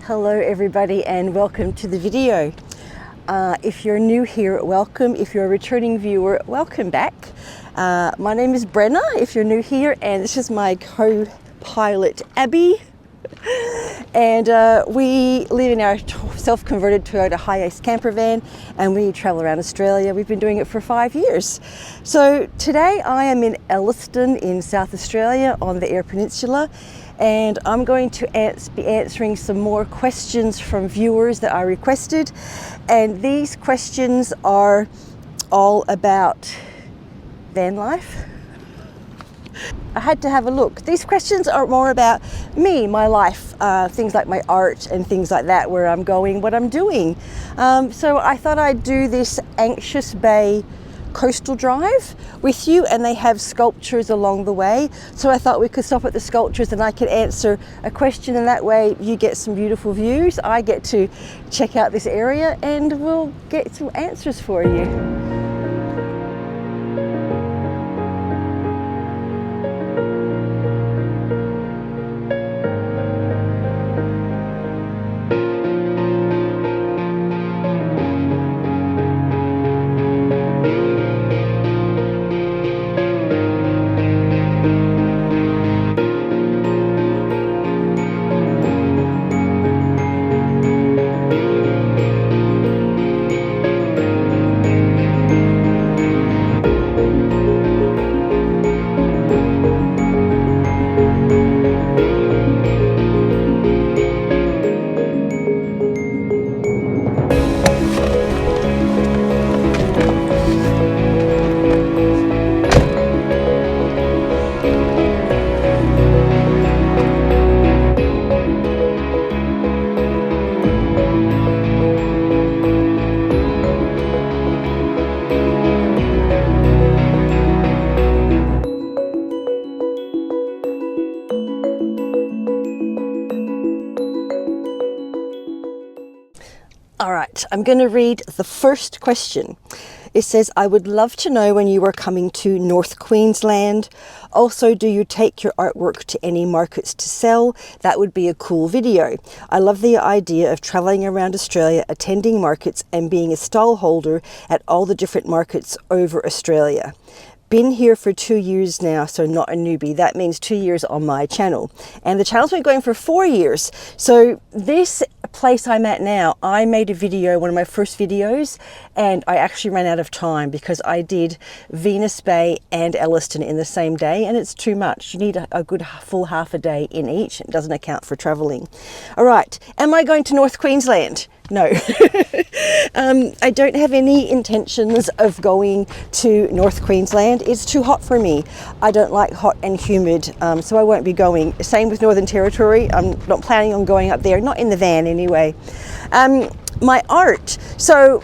Hello everybody and welcome to the video. If you're new here, welcome. If you're a returning viewer, welcome back. My name is Brenna, if you're new here, and this is my co-pilot Abby. And we live in our self-converted Toyota Hiace camper van and we travel around Australia. We've been doing it for 5 years. So today I am in Elliston in South Australia on the Eyre Peninsula, and I'm going to be answering some more questions from viewers that I requested. And these questions are all about van life. I had to have a look. These questions are more about me, my life, things like my art and things like that, where I'm going, what I'm doing. So I thought I'd do this Anxious Bay coastal drive with you, and they have sculptures along the way. So I thought we could stop at the sculptures and I could answer a question, and that way you get some beautiful views. I get to check out this area and we'll get some answers for you. All right, I'm going to read the first question. It says, I would love to know when you are coming to North Queensland. Also, do you take your artwork to any markets to sell? That would be a cool video. I love the idea of traveling around Australia, attending markets and being a stall holder at all the different markets over Australia. Been here for 2 years now, so not a newbie. That means 2 years on my channel. And the channel's been going for 4 years. So this place I'm at now, I made a video, one of my first videos, and I actually ran out of time because I did Venus Bay and Elliston in the same day, and it's too much. You need a good full half a day in each. It doesn't account for traveling. All right, am I going to North Queensland? No, I don't have any intentions of going to North Queensland. It's too hot for me. I don't like hot and humid, so I won't be going. Same with Northern Territory. I'm not planning on going up there, not in the van anyway. My art. So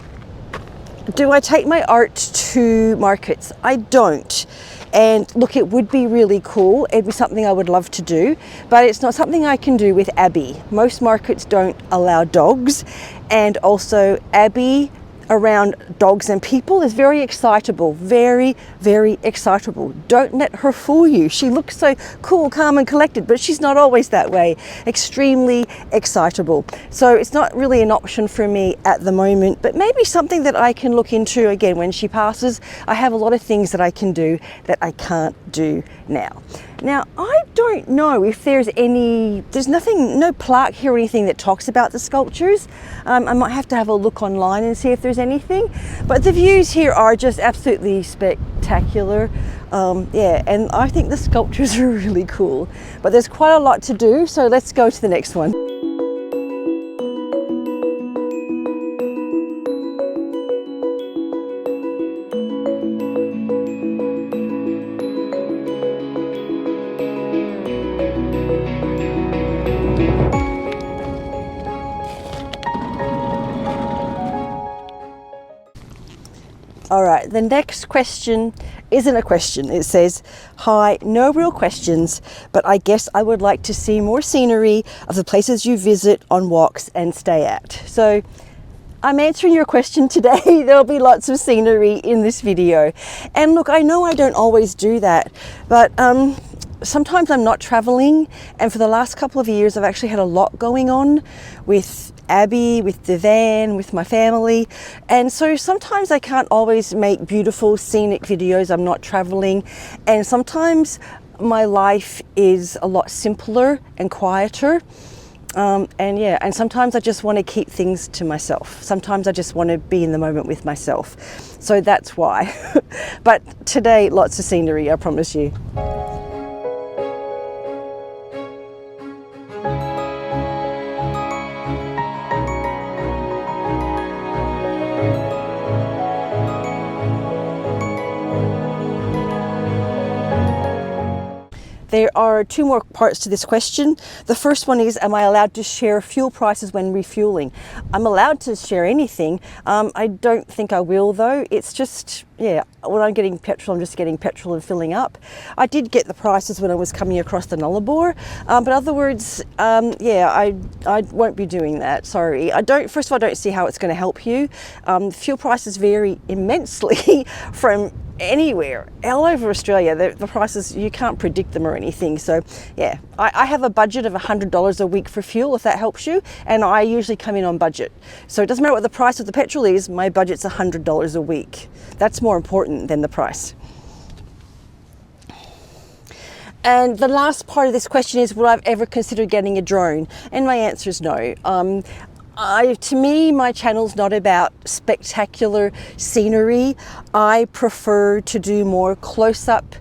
do I take my art to markets? I don't. And look, it would be really cool. It'd be something I would love to do, but it's not something I can do with Abby. Most markets don't allow dogs, and also Abby around dogs and people is very excitable, very, very excitable. Don't let her fool you. She looks so cool, calm and collected, but she's not always that way. Extremely excitable. So it's not really an option for me at the moment, but maybe something that I can look into again when she passes. I have a lot of things that I can do that I can't do now. Now, I don't know if there's nothing, no plaque here or anything that talks about the sculptures. I might have to have a look online and see if there's anything, but the views here are just absolutely spectacular. Yeah, and I think the sculptures are really cool, but there's quite a lot to do, so let's go to the next one. All right, the next question isn't a question. It says, hi, no real questions, but I guess I would like to see more scenery of the places you visit on walks and stay at. So I'm answering your question today. There'll be lots of scenery in this video. And look, I know I don't always do that, but sometimes I'm not traveling, and for the last couple of years I've actually had a lot going on with Abby, with the van, with my family, and so sometimes I can't always make beautiful scenic videos. I'm not traveling, and sometimes my life is a lot simpler and quieter. And sometimes I just want to keep things to myself. Sometimes I just want to be in the moment with myself. So that's why. But today, lots of scenery, I promise you. There are two more parts to this question. The first one is, am I allowed to share fuel prices when refueling? I'm allowed to share anything. I don't think I will though. It's just, yeah, when I'm getting petrol, I'm just getting petrol and filling up. I did get the prices when I was coming across the Nullarbor, but other words, I won't be doing that, sorry. First of all, I don't see how it's gonna help you. Fuel prices vary immensely from anywhere, all over Australia. The prices, you can't predict them or anything. So yeah, I have a budget of $100 a week for fuel, if that helps you, and I usually come in on budget. So it doesn't matter what the price of the petrol is, my budget's $100 a week. That's more important than the price. And the last part of this question is, would I ever consider getting a drone? And my answer is no. To me, my channel's not about spectacular scenery. I prefer to do more close-up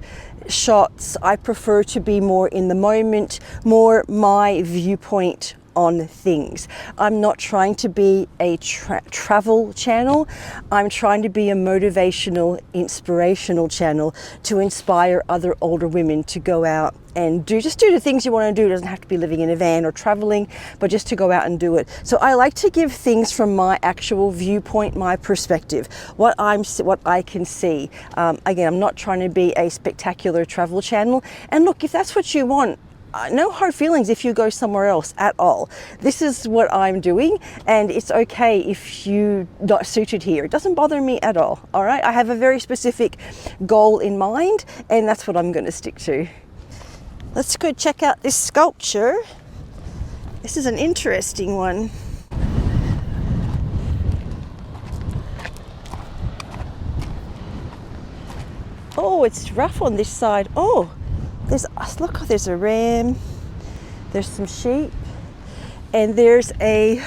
shots. I prefer to be more in the moment, more my viewpoint on things. I'm not trying to be a travel channel. I'm trying to be a motivational, inspirational channel to inspire other older women to go out and do the things you want to do. It doesn't have to be living in a van or traveling, but just to go out and do it. So I like to give things from my actual viewpoint, my perspective, what I can see. Again, I'm not trying to be a spectacular travel channel. And look, if that's what you want, no hard feelings if you go somewhere else at all. This is what I'm doing, and it's okay if you're not suited here. It doesn't bother me at all right? I have a very specific goal in mind, and that's what I'm going to stick to. Let's go check out this sculpture. This is an interesting one. Oh, it's rough on this side. Oh, there's a ram, there's some sheep, and there's a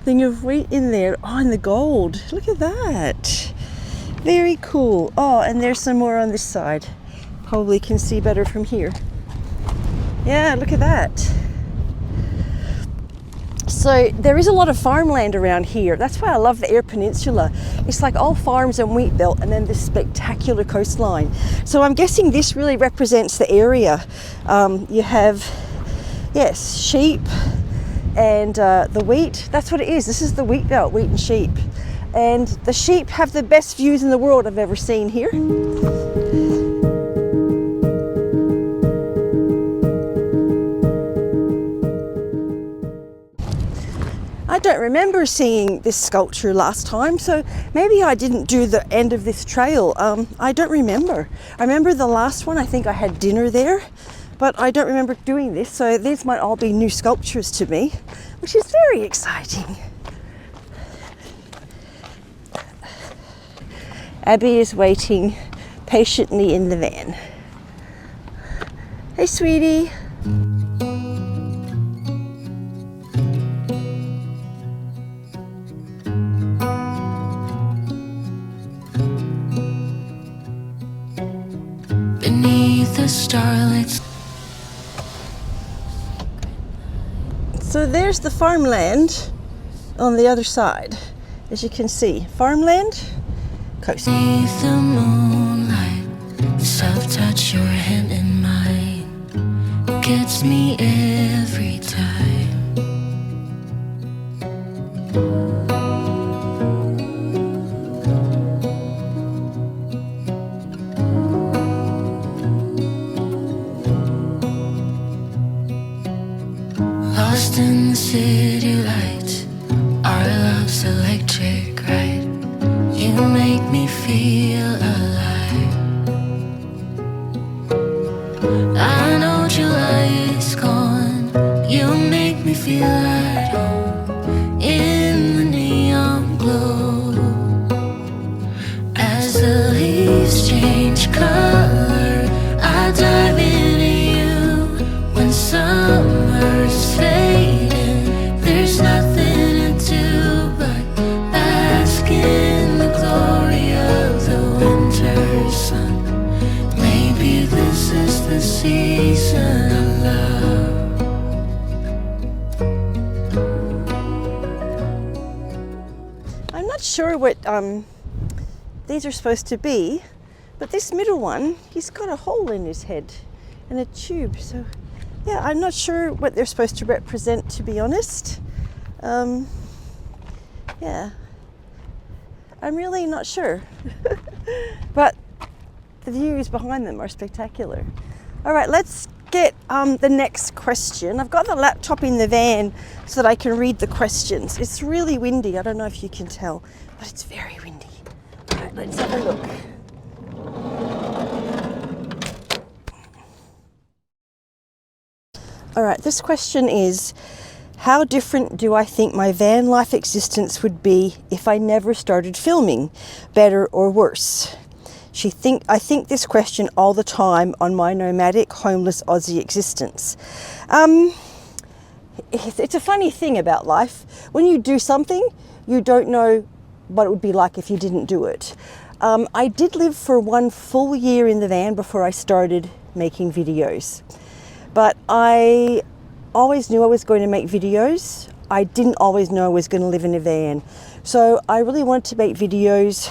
thing of wheat in there. Oh, and the gold, look at that. Very cool. Oh, and there's some more on this side. Probably can see better from here. Yeah, look at that. So there is a lot of farmland around here. That's why I love the Eyre Peninsula. It's like all farms and wheat belt, and then this spectacular coastline. So I'm guessing this really represents the area. You have, yes, sheep and the wheat. That's what it is. This is the wheat belt, wheat and sheep. And the sheep have the best views in the world I've ever seen here. I don't remember seeing this sculpture last time, so maybe I didn't do the end of this trail. I don't remember. I remember the last one, I think I had dinner there, but I don't remember doing this, so these might all be new sculptures to me, which is very exciting. Abby is waiting patiently in the van. Hey, sweetie. Starlights. So there's the farmland on the other side, as you can see. Farmland, coast. Beneath the moonlight, soft touch your hand in mine gets me every time. Lost in the city lights, our love's electric, right? You make me feel alive. not sure what these are supposed to be, but this middle one, he's got a hole in his head and a tube. So yeah, I'm not sure what they're supposed to represent, to be honest. Yeah, I'm really not sure. But the views behind them are spectacular. All right, let's get the next question. I've got the laptop in the van so that I can read the questions. It's really windy. I don't know if you can tell, but it's very windy. All right, let's have a look. All right, this question is, how different do I think my van life existence would be if I never started filming? Better or worse? I think this question all the time on my nomadic, homeless Aussie existence. It's a funny thing about life. When you do something, you don't know what it would be like if you didn't do it. I did live for 1 full year in the van before I started making videos. But I always knew I was going to make videos. I didn't always know I was going to live in a van. So I really wanted to make videos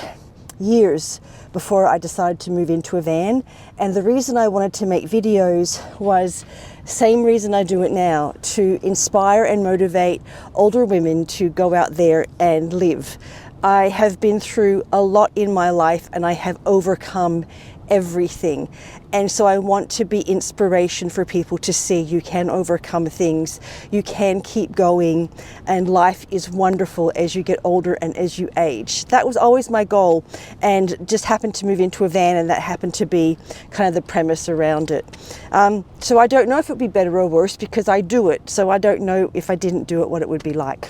years before I decided to move into a van. And the reason I wanted to make videos was same reason I do it now, to inspire and motivate older women to go out there and live. I have been through a lot in my life and I have overcome everything. And so I want to be inspiration for people to see you can overcome things, you can keep going, and life is wonderful as you get older and as you age. That was always my goal, and just happened to move into a van, and that happened to be kind of the premise around it. So I don't know if it would be better or worse because I do it, so I don't know if I didn't do it what it would be like.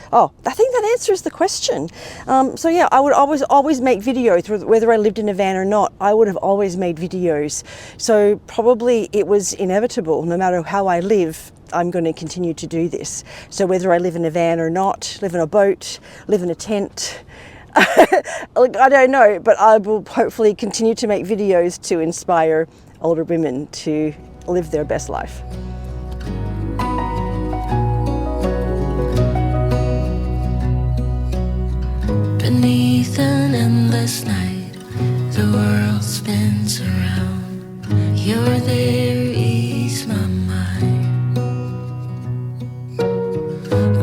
Oh, I think that answers the question. So yeah, I would always make videos, whether I lived in a van or not. I would have always made videos. So probably it was inevitable. No matter how I live, I'm going to continue to do this. So whether I live in a van or not, live in a boat, live in a tent, I don't know, but I will hopefully continue to make videos to inspire older women to live their best life. Beneath an endless night, the world spins around. You're there, ease my mind.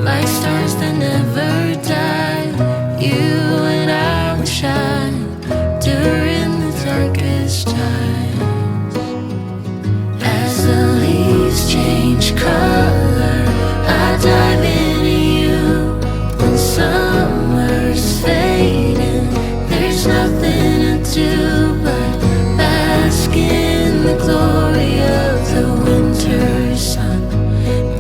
Like stars that never die, you and I will shine during the darkest times. As the leaves change color, I dive into you. When summer's fading, there's nothing to do but bask in the glory of the winter sun.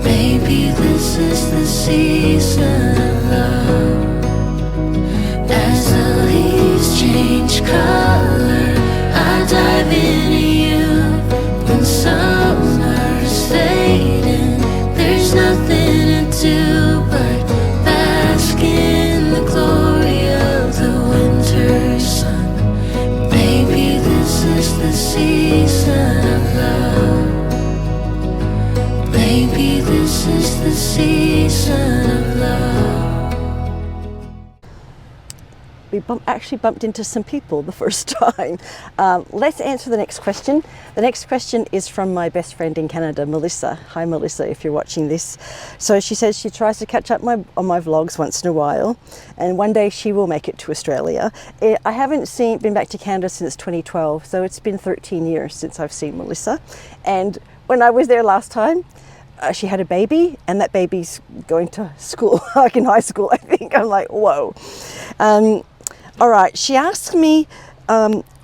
Maybe this is the season of love. As the leaves change color, I dive into you. When summer's fading, there's nothing to do but bask in the glory of the winter sun. Maybe this is the season of love. Maybe this is the season of love. We actually bumped into some people the first time. Let's answer the next question. The next question is from my best friend in Canada, Melissa. Hi Melissa, if you're watching this. So she says she tries to catch up on my vlogs once in a while, and one day she will make it to Australia. I haven't been back to Canada since 2012, so it's been 13 years since I've seen Melissa. And when I was there last time, she had a baby, and that baby's going to school, like in high school, I think. I'm like, whoa. All right, she asked me,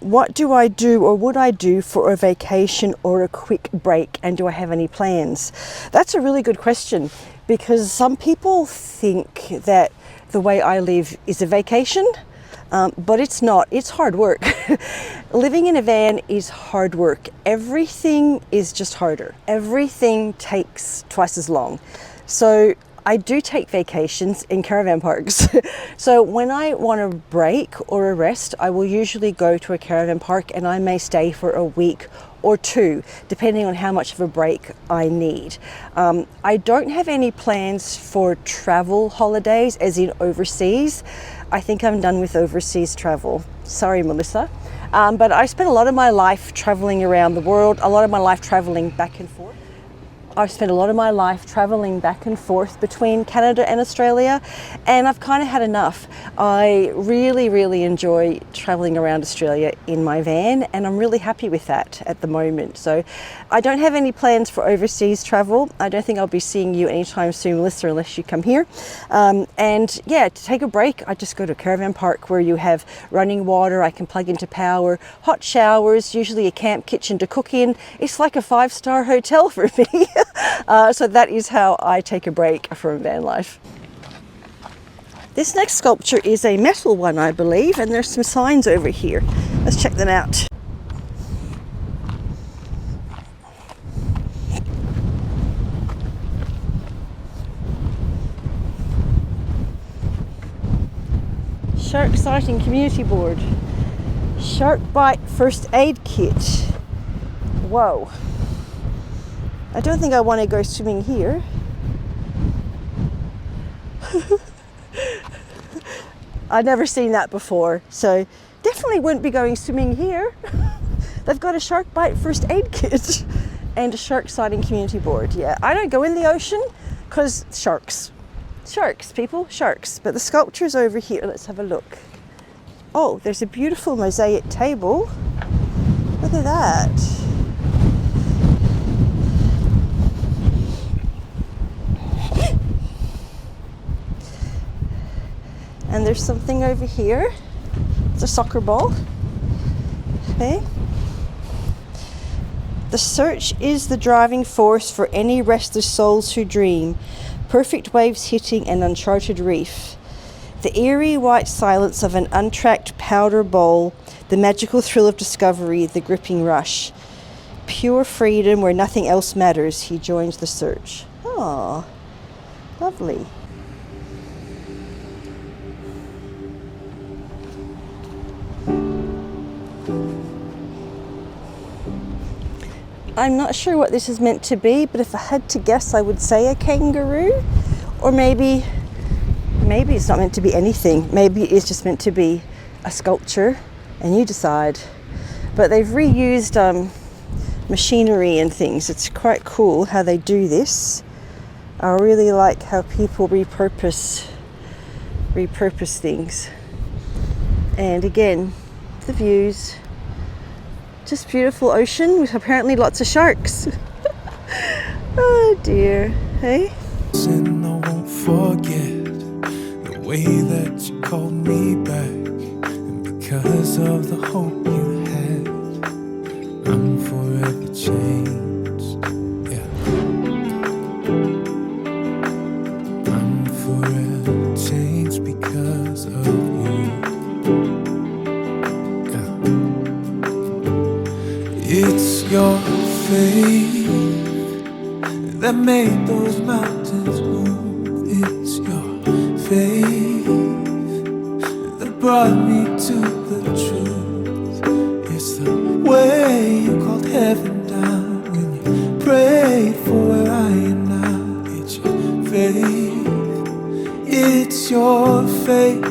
what do I do or would I do for a vacation or a quick break, and do I have any plans? That's a really good question, because some people think that the way I live is a vacation, but it's not. It's hard work. Living in a van is hard work. Everything is just harder. Everything takes twice as long. So I do take vacations in caravan parks. So when I want a break or a rest, I will usually go to a caravan park, and I may stay for a week or 2, depending on how much of a break I need. I don't have any plans for travel holidays, as in overseas. I think I'm done with overseas travel. Sorry, Melissa. But I spent a lot of my life traveling around the world, a lot of my life traveling back and forth. I've spent a lot of my life traveling back and forth between Canada and Australia, and I've kind of had enough. I really enjoy traveling around Australia in my van, and I'm really happy with that at the moment. So I don't have any plans for overseas travel. I don't think I'll be seeing you anytime soon, Melissa, unless you come here. And yeah, to take a break, I just go to a caravan park where you have running water, I can plug into power, hot showers, usually a camp kitchen to cook in. It's like a 5-star hotel for me. So that is how I take a break from van life. This next sculpture is a metal one, I believe, and there's some signs over here. Let's check them out. Shark sighting community board. Shark bite first aid kit. Whoa. I don't think I want to go swimming here. I've never seen that before, so definitely wouldn't be going swimming here. They've got a shark bite first aid kit and a shark sighting community board. Yeah, I don't go in the ocean because sharks. Sharks, people, sharks. But the sculpture's over here. Let's have a look. Oh, there's a beautiful mosaic table. Look at that. And there's something over here. It's a soccer ball. Okay. The search is the driving force for any restless souls who dream. Perfect waves hitting an uncharted reef. The eerie white silence of an untracked powder bowl. The magical thrill of discovery, the gripping rush. Pure freedom where nothing else matters. He joins the search. Oh, lovely. I'm not sure what this is meant to be, but if I had to guess, I would say a kangaroo. Or maybe it's not meant to be anything. Maybe it's just meant to be a sculpture, and you decide. But they've reused machinery and things. It's quite cool how they do this. I really like how people repurpose things. And again, the views. Just beautiful ocean with apparently lots of sharks. Oh dear, hey? And I won't forget the way that you called me back. And because of the hope you had, I'm forever changed. Yeah, I'm forever changed because of you. It's your faith that made those mountains move. It's your faith that brought me to the truth. It's the way you called heaven down when you prayed for where I am now. It's your faith. It's your faith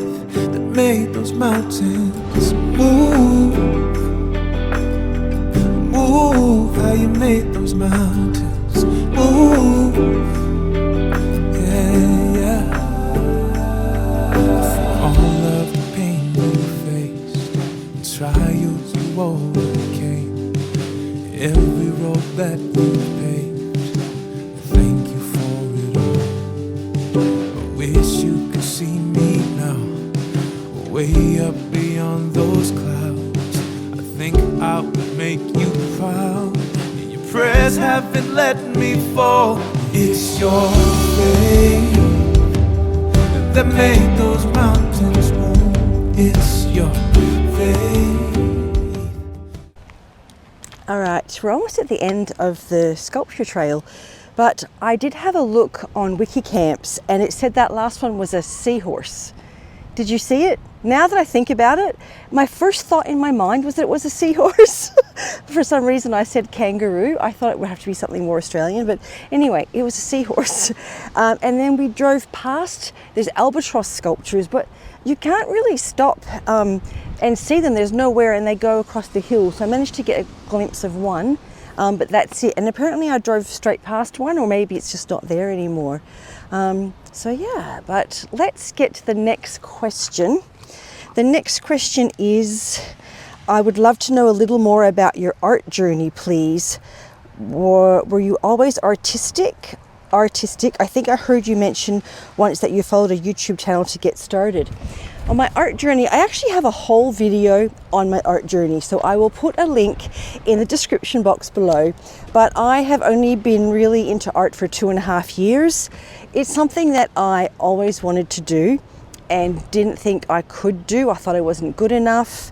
that made those mountains move. Move, how you made those mountains move. Yeah, yeah. For all of the pain you faced and trials you overcame, every road that you paved, thank you for it all. I wish you could see me now, way up beyond those clouds. I think I would make you proud. And your prayers haven't let me fall. It's your faith that made those mountains move. It's your faith. All right, we're almost at the end of the sculpture trail, but I did have a look on Wikicamps and it said that last one was a seahorse. Did you see it? Now that I think about it, my first thought in my mind was that it was a seahorse. For some reason I said kangaroo. I thought it would have to be something more Australian, but anyway, it was a seahorse. And then we drove past, there's albatross sculptures, but you can't really stop and see them. There's nowhere, and they go across the hill. So I managed to get a glimpse of one, but that's it. And apparently I drove straight past one, or maybe it's just not there anymore. So yeah, but let's get to the next question. The next question is, I would love to know a little more about your art journey, please. Were you always artistic? I think I heard you mention once that you followed a YouTube channel to get started. On my art journey, I actually have a whole video on my art journey, so I will put a link in the description box below. But I have only been really into art for 2.5 years. It's something that I always wanted to do and didn't think I could do. I thought I wasn't good enough.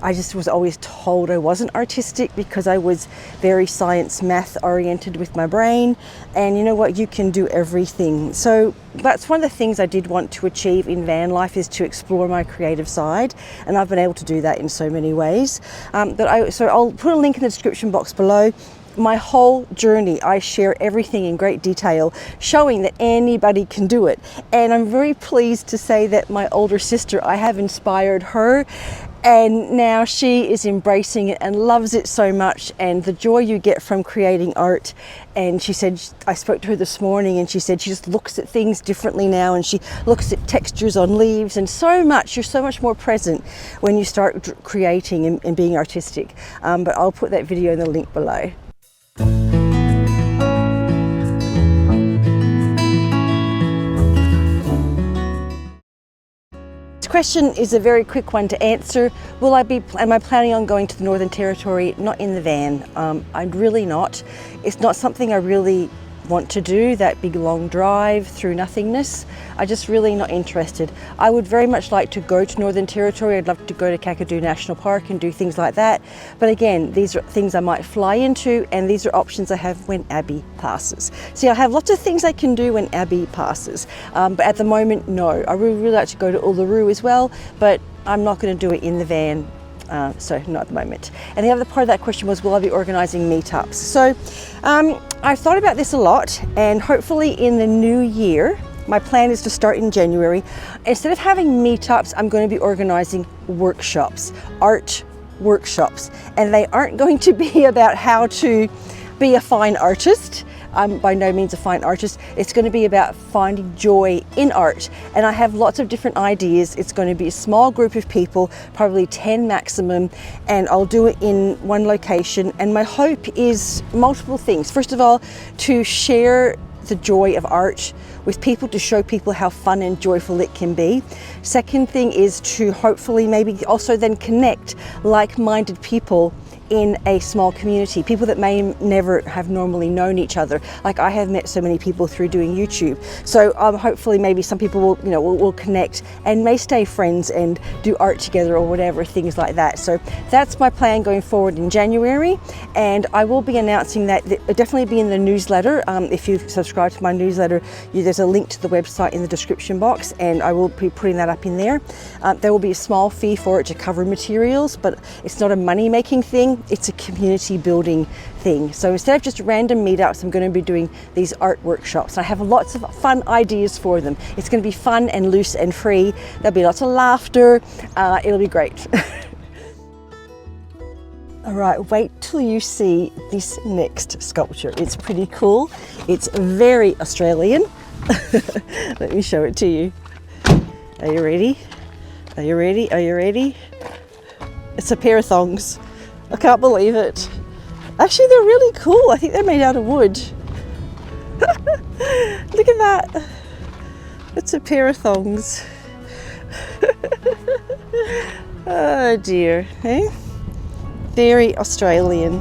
I just was always told I wasn't artistic because I was very science, math oriented with my brain. And you know what, you can do everything. So that's one of the things I did want to achieve in van life, is to explore my creative side. And I've been able to do that in so many ways. So I'll put a link in the description box below. My whole journey, I share everything in great detail, showing that anybody can do it. And I'm very pleased to say that my older sister, I have inspired her, and now she is embracing it and loves it so much, and the joy you get from creating art. And she said, I spoke to her this morning, and she said she just looks at things differently now, and she looks at textures on leaves, and you're so much more present when you start creating and being artistic. But I'll put that video in the link below. Question is a very quick one to answer. Am I planning on going to the Northern Territory? Not in the van. I'm really not. It's not something I really want to do, that big long drive through nothingness. I'm just really not interested. I would very much like to go to Northern Territory. I'd love to go to Kakadu National Park and do things like that. But again, these are things I might fly into, and these are options I have when Abby passes. See, I have lots of things I can do when Abby passes. But at the moment, no. I would really like to go to Uluru as well, but I'm not going to do it in the van. So not at the moment. And the other part of that question was, will I be organising meetups? So I've thought about this a lot, and hopefully in the new year, my plan is to start in January. Instead of having meetups, I'm going to be organising workshops, art workshops, and they aren't going to be about how to be a fine artist. I'm by no means a fine artist. It's going to be about finding joy in art. And I have lots of different ideas. It's going to be a small group of people, probably 10 maximum, and I'll do it in one location. And my hope is multiple things. First of all, to share the joy of art with people, to show people how fun and joyful it can be. Second thing is to hopefully maybe also then connect like-minded people in a small community, people that may never have normally known each other. Like I have met so many people through doing YouTube. So hopefully maybe some people will connect and may stay friends and do art together or whatever, things like that. So that's my plan going forward in January, and I will be announcing that. It'll definitely be in the newsletter. If you subscribe to my newsletter, there's a link to the website in the description box, and I will be putting that up in there. There will be a small fee for it to cover materials, but it's not a money-making thing. It's a community building thing. So instead of just random meetups, I'm going to be doing these art workshops. I have lots of fun ideas for them. It's going to be fun and loose and free. There'll be lots of laughter. It'll be great. All right, wait till you see this next sculpture. It's pretty cool. It's very Australian. Let me show it to you. Are you ready? Are you ready? Are you ready? It's a pair of thongs. I can't believe it. Actually, they're really cool. I think they're made out of wood. Look at that. It's a pair of thongs. Oh dear, eh? Very Australian.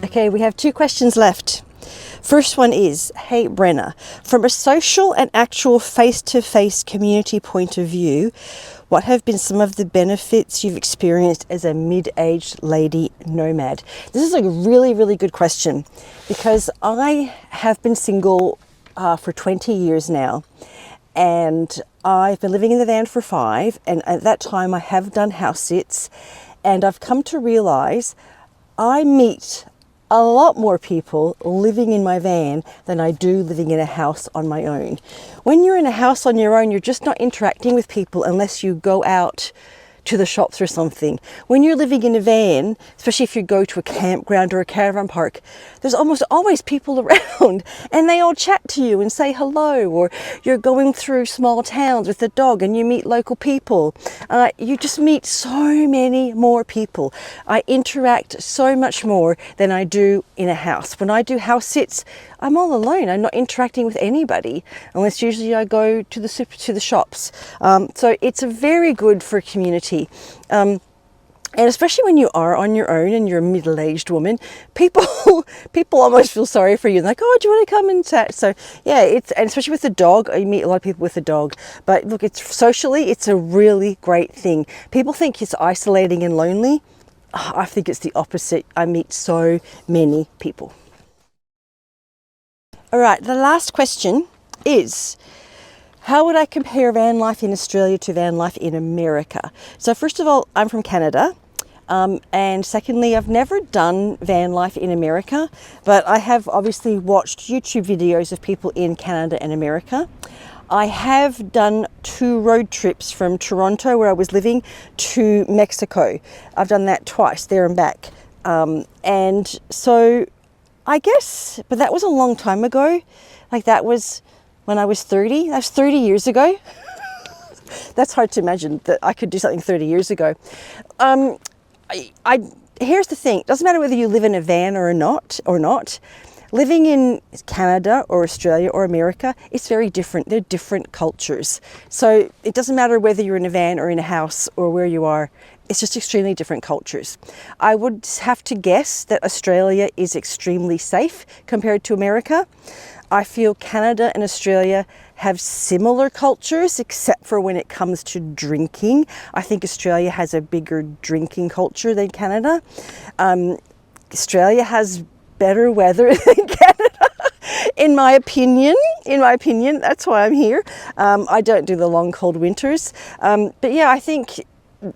Okay, we have 2 questions left. First one is, hey Brenna, from a social and actual face-to-face community point of view, what have been some of the benefits you've experienced as a mid-aged lady nomad? This is a really, really good question because I have been single for 20 years now, and I've been living in the van for 5, and at that time I have done house sits, and I've come to realize I meet a lot more people living in my van than I do living in a house on my own. When you're in a house on your own, you're just not interacting with people unless you go out to the shops or something. When you're living in a van, especially if you go to a campground or a caravan park, there's almost always people around and they all chat to you and say hello, or you're going through small towns with a dog and you meet local people. You just meet so many more people. I interact so much more than I do in a house. When I do house sits, I'm all alone. I'm not interacting with anybody unless usually I go to the shops. So it's very good for community. And especially when you are on your own and you're a middle-aged woman, people almost feel sorry for you. And like, oh, do you want to come and chat? So yeah, and especially with the dog, you meet a lot of people with the dog. But look, it's a really great thing. People think it's isolating and lonely. I think it's the opposite. I meet so many people. All right, the last question is, how would I compare van life in Australia to van life in America? So first of all, I'm from Canada. And secondly, I've never done van life in America, but I have obviously watched YouTube videos of people in Canada and America. I have done 2 road trips from Toronto, where I was living, to Mexico. I've done that twice, there and back. And so I guess, but that was a long time ago. Like that was when I was 30. That's 30 years ago. That's hard to imagine that I could do something 30 years ago. Here's the thing. It doesn't matter whether you live in a van or not. Living in Canada or Australia or America, it's very different. They're different cultures. So it doesn't matter whether you're in a van or in a house or where you are. It's just extremely different cultures. I would have to guess that Australia is extremely safe compared to America. I feel Canada and Australia have similar cultures, except for when it comes to drinking. I think Australia has a bigger drinking culture than Canada. Australia has better weather than Canada, in my opinion. That's why I'm here. I don't do the long cold winters. But yeah, I think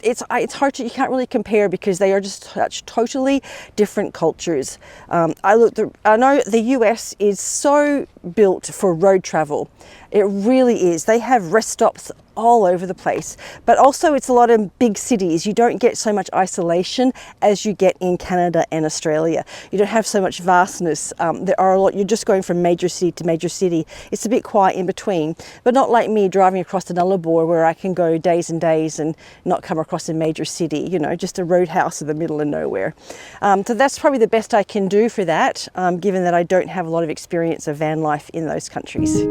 it's hard to, you can't really compare because they are just such totally different cultures. I know the US is so built for road travel. It really is. They have rest stops all over the place, but also it's a lot of big cities. You don't get so much isolation as you get in Canada and Australia. You don't have so much vastness. There are a lot, you're just going from major city to major city. It's a bit quiet in between, but not like me driving across the Nullarbor where I can go days and days and not come across a major city, you know, just a roadhouse in the middle of nowhere. So that's probably the best I can do for that, given that I don't have a lot of experience of van life in those countries.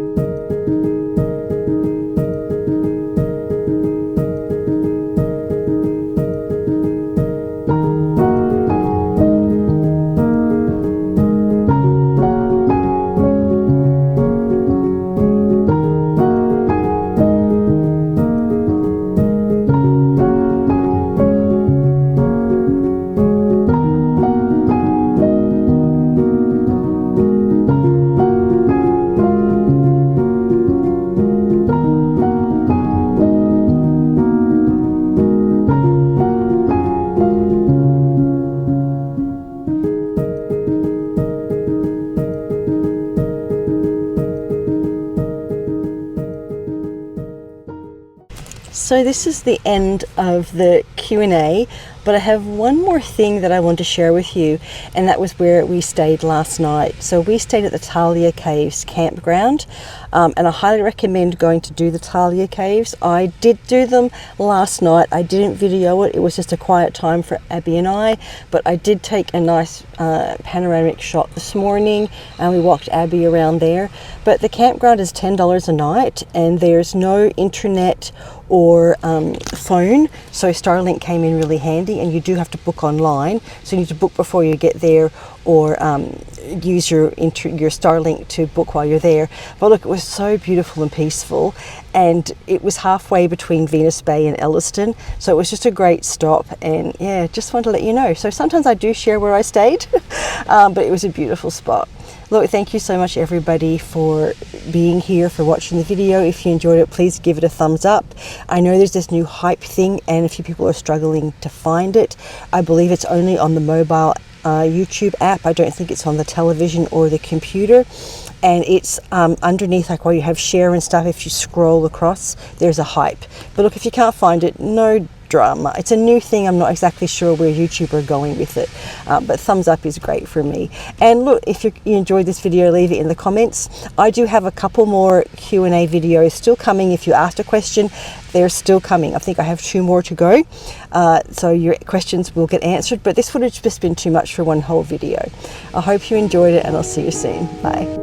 So this is the end of the Q&A, but I have one more thing that I want to share with you, and that was where we stayed last night. So we stayed at the Talia Caves campground, and I highly recommend going to do the Talia Caves. I did do them last night. I didn't video it. It was just a quiet time for Abby and I, but I did take a nice panoramic shot this morning, and we walked Abby around there. But the campground is $10 a night, and there's no internet or phone. So Starlink came in really handy, and you do have to book online. So you need to book before you get there, or use your Starlink to book while you're there. But look, it was so beautiful and peaceful, and it was halfway between Venus Bay and Elliston, so it was just a great stop. And yeah, just wanted to let you know. So sometimes I do share where I stayed, but it was a beautiful spot. Look, thank you so much everybody for being here, for watching the video. If you enjoyed it, please give it a thumbs up. I know there's this new hype thing and a few people are struggling to find it. I believe it's only on the mobile YouTube app. I don't think it's on the television or the computer. And it's underneath, like where you have share and stuff, if you scroll across, there's a hype. But look, if you can't find it, no drama. It's a new thing. I'm not exactly sure where YouTube are going with it, but thumbs up is great for me. And look, if you enjoyed this video, leave it in the comments. I do have a couple more Q&A videos still coming. If you asked a question, they're still coming. I think I have 2 more to go, so your questions will get answered, but this would have just been too much for one whole video. I hope you enjoyed it, and I'll see you soon. Bye.